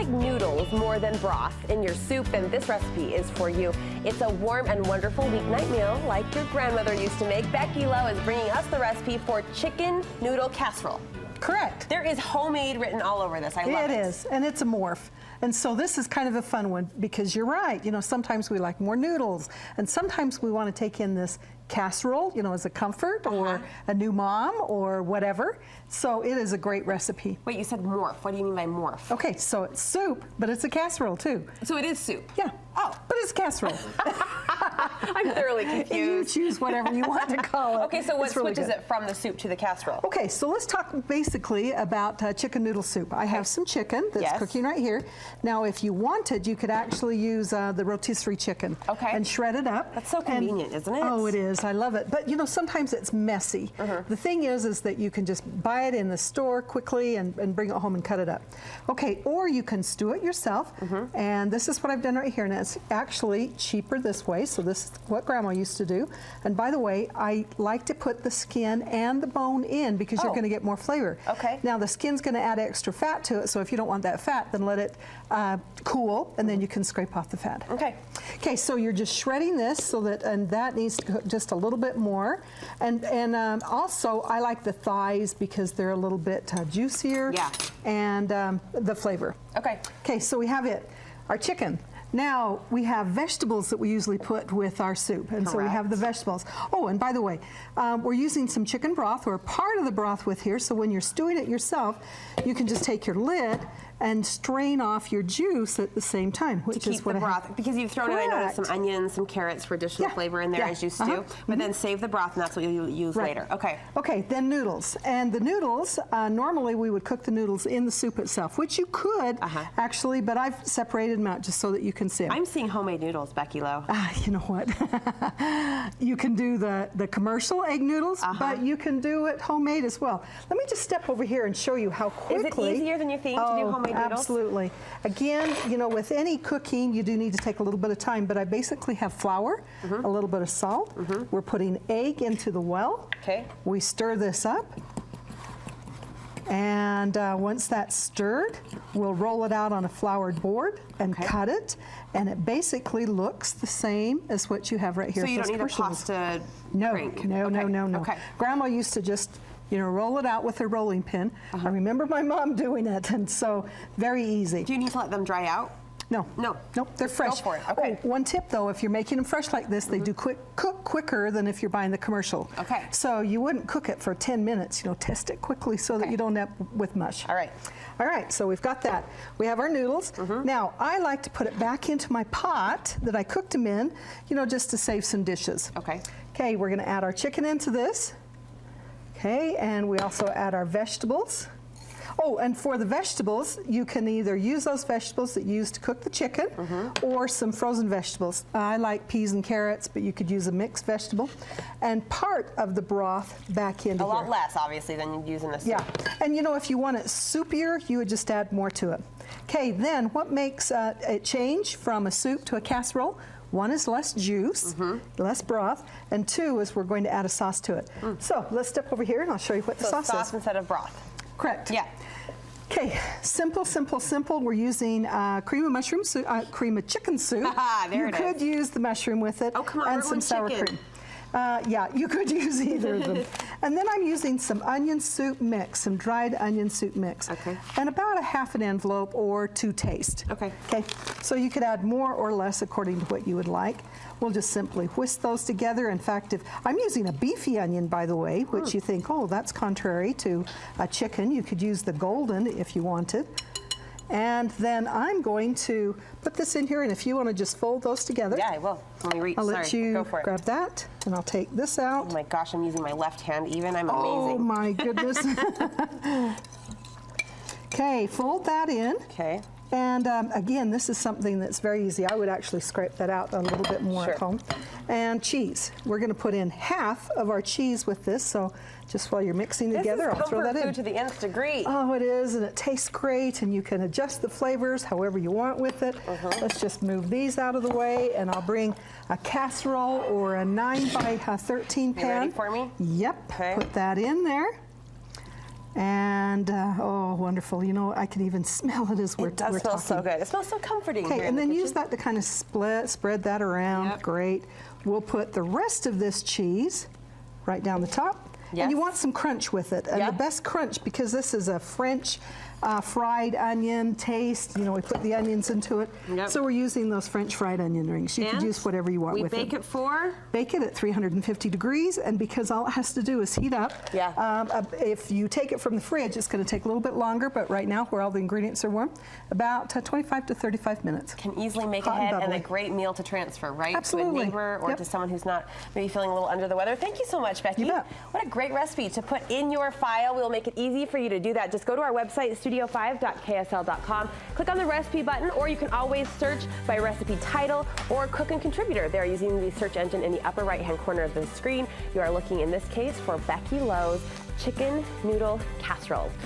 like noodles more than broth in your soup, then this recipe is for you. It's a warm and wonderful weeknight meal like your grandmother used to make. Becky Low is bringing us the recipe for chicken noodle casserole. Correct. There is homemade written all over this. I love it. It is, and it's a morph. And so this is kind of a fun one because you're right. You know, sometimes we like more noodles, and sometimes we want to take in this casserole, you know, as a comfort or a new mom or whatever. So it is a great recipe. Wait, you said morph. What do you mean by morph? Okay, so it's soup, but it's a casserole too. So it is soup? Yeah. Oh. But it's casserole. I'm thoroughly confused. You choose whatever you want to call it. Okay, so what really switches it from the soup to the casserole? Okay, so let's talk basically about chicken noodle soup. I have some chicken that's cooking right here. Now, if you wanted, you could actually use the rotisserie chicken and shred it up. That's so convenient, isn't it? Oh, it is. I love it. But, you know, sometimes it's messy. The thing is that you can just buy it in the store quickly and bring it home and cut it up. Okay, or you can stew it yourself. And this is what I've done right here. And it's actually cheaper this way. So this is what Grandma used to do. And by the way, I like to put the skin and the bone in because you're going to get more flavor. Okay. Now, the skin's going to add extra fat to it. So if you don't want that fat, then let it cool, and then you can scrape off the fat. Okay. Okay, so you're just shredding this so that, and that needs to cook just a little bit more. And also, I like the thighs because they're a little bit juicier. Yeah. And the flavor. Okay. Okay, so we have it. Our chicken. Now, we have vegetables that we usually put with our soup, and so we have the vegetables. Oh, and by the way, we're using some chicken broth, or part of the broth with here, so when you're stewing it yourself, you can just take your lid and strain off your juice at the same time, which is what I have. Because you've thrown in, I noticed, some onions, some carrots for additional flavor in there as you stew, but then save the broth, and that's what you'll use later. Okay. Okay, then noodles. And the noodles, normally we would cook the noodles in the soup itself, which you could actually, but I've separated them out just so that you can see them. I'm seeing homemade noodles, Becky Low. You know what? You can do the commercial egg noodles, but you can do it homemade as well. Let me just step over here and show you how quickly. Is it easier than you think to do homemade noodles? Absolutely. Again, you know, with any cooking, you do need to take a little bit of time, but I basically have flour, a little bit of salt. We're putting egg into the well. Okay. We stir this up. And once that's stirred, we'll roll it out on a floured board and cut it. And it basically looks the same as what you have right here. So you don't need a pasta rink? No. Okay. Grandma used to just, you know, roll it out with her rolling pin. I remember my mom doing it, and so very easy. Do you need to let them dry out? No. No. Nope, they're fresh. Go for it. Okay. Oh, one tip though, if you're making them fresh like this, they do cook quicker than if you're buying the commercial. Okay. So you wouldn't cook it for 10 minutes, you know, test it quickly so that you don't end up with mush. All right. All right, so we've got that. We have our noodles. Now, I like to put it back into my pot that I cooked them in, you know, just to save some dishes. Okay. Okay, we're gonna add our chicken into this. Okay, and we also add our vegetables. Oh, and for the vegetables, you can either use those vegetables that you use to cook the chicken or some frozen vegetables. I like peas and carrots, but you could use a mixed vegetable. And part of the broth back into here. A lot less, obviously, than you'd use in the soup. Yeah, and you know, if you want it soupier, you would just add more to it. Okay, then what makes it change from a soup to a casserole? One is less juice, less broth, and two is we're going to add a sauce to it. So let's step over here and I'll show you what the sauce is. Sauce instead of broth. Correct. Yeah. Okay, simple, simple, simple. We're using cream of mushroom soup, cream of chicken soup. There you could use the mushroom with it. Oh, come on, and some sour cream. Yeah, you could use either of them. And then I'm using some onion soup mix, some dried onion soup mix. Okay. And about a half an envelope or to taste. Okay. Okay, so you could add more or less according to what you would like. We'll just simply whisk those together. In fact, if I'm using a beefy onion, by the way, which you think, oh, that's contrary to a chicken. You could use the golden if you wanted. And then I'm going to put this in here, and if you want to just fold those together. Yeah, I will. Let me reach. I'll let you go for it. grab that, and I'll take this out. Oh my gosh, I'm using my left hand even. I'm amazing. Oh my goodness. Okay, fold that in. Okay. And again, this is something that's very easy. I would actually scrape that out a little bit more at home. And cheese. We're going to put in half of our cheese with this, so just while you're mixing together, I'll throw that in. This is comfort food to the nth degree. Oh, it is, and it tastes great, and you can adjust the flavors however you want with it. Let's just move these out of the way, and I'll bring a casserole or a 9 by 13 pan. You ready for me? Yep. Okay. Put that in there. And oh, wonderful. You know, I can even smell it as we're talking. It does smell so good. It smells so comforting. Okay, here and in then the use kitchen. that to kind of spread that around. Yep. Great. We'll put the rest of this cheese right down the top. Yes. And you want some crunch with it. And Yep. the best crunch, because this is a French fried onion taste. You know, we put the onions into it. Yep. So we're using those French fried onion rings. You could And use whatever you want we with it. bake it for? Bake it at 350 degrees, and because all it has to do is heat up. Yeah. If you take it from the fridge, it's going to take a little bit longer, but right now, where all the ingredients are warm, about 25 to 35 minutes. Can easily make Hot and ahead and a bubbly. great meal to transfer, right? Absolutely. To a neighbor or Yep. to someone who's not maybe feeling a little under the weather. Thank you so much, Becky. You bet. What a great recipe to put in your file. We'll make it easy for you to do that. Just go to our website, studio5.ksl.com. Click on the recipe button, or you can always search by recipe title or cook and contributor there using the search engine in the upper right-hand corner of the screen. You are looking in this case for Becky Low's chicken noodle casserole.